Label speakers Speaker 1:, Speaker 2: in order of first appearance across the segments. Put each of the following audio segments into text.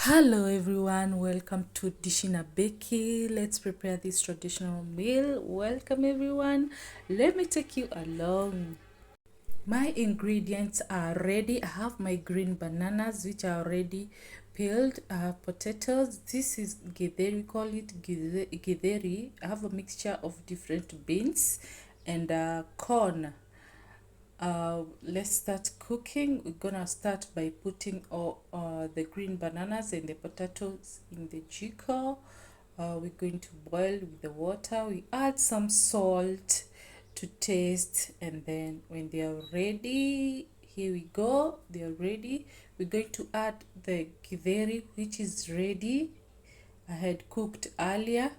Speaker 1: Hello everyone, welcome to Dishinabecky. Let's prepare this traditional meal. Welcome everyone. Let me take you along. My ingredients are ready. I have my green bananas which are already peeled. I have potatoes. This is githeri, we call it githeri. I have a mixture of different beans and corn. Let's start cooking. We're gonna start by putting all the green bananas and the potatoes in the jiko. We're going to boil with the water. We add some salt to taste, and then when they are ready, here we go, they are ready. We're going to add the githeri, which is ready. I had cooked earlier,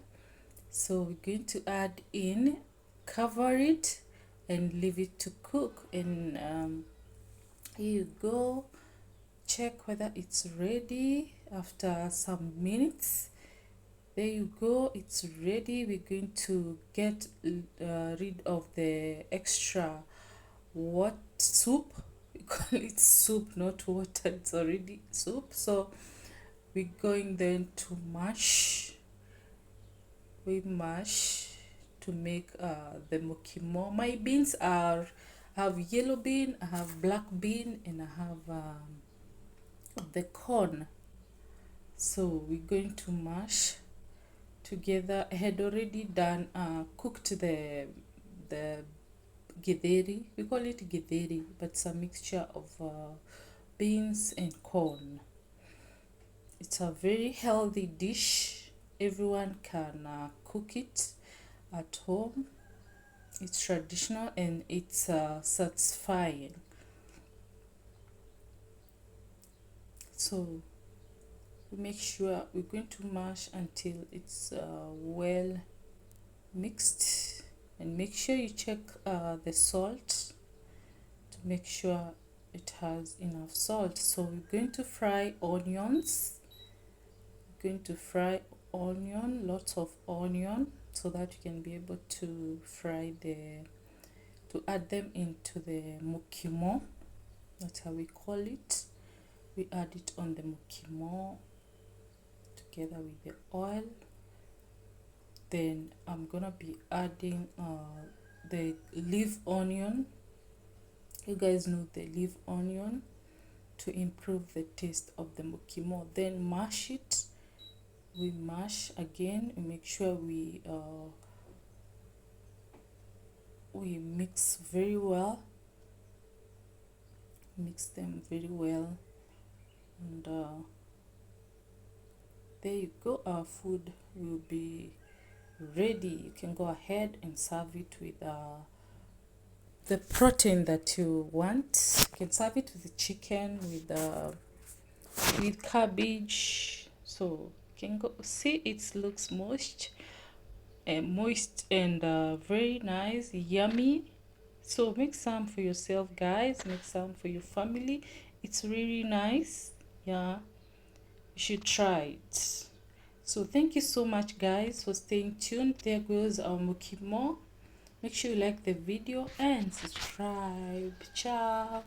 Speaker 1: so we're going to add in, cover it and leave it to cook. And here you go, check whether it's ready after some minutes. There you go, it's ready. We're going to get rid of the extra what soup. We call it soup, not water, it's already soup. So we're going then to mash. We mash to make the mukimo. My beans are, I have yellow bean, I have black bean, and I have the corn. So we're going to mash together. I had already done cooked the githeri. We call it githeri, but it's a mixture of beans and corn. It's a very healthy dish. Everyone can cook it at home. It's traditional and it's satisfying. So we make sure we're going to mash until it's well mixed, and make sure you check the salt to make sure it has enough salt. So we're going to fry onions. We're going to fry onion, lots of onion, so that you can be able to fry to add them into the mukimo. That's how we call it. We add it on the mukimo together with the oil. Then I'm gonna be adding the leaf onion. You guys know the leaf onion, to improve the taste of the mukimo. Then mash it. We mash again. We make sure we mix very well. Mix them very well, and there you go. Our food will be ready. You can go ahead and serve it with the protein that you want. You can serve it with the chicken, with cabbage. So you can go see, it looks moist and very nice, yummy. So make some for yourself, guys. Make some for your family. It's really nice. Yeah, you should try it. So thank you so much, guys, for staying tuned. There goes our mukimo. Make sure you like the video and subscribe. Ciao.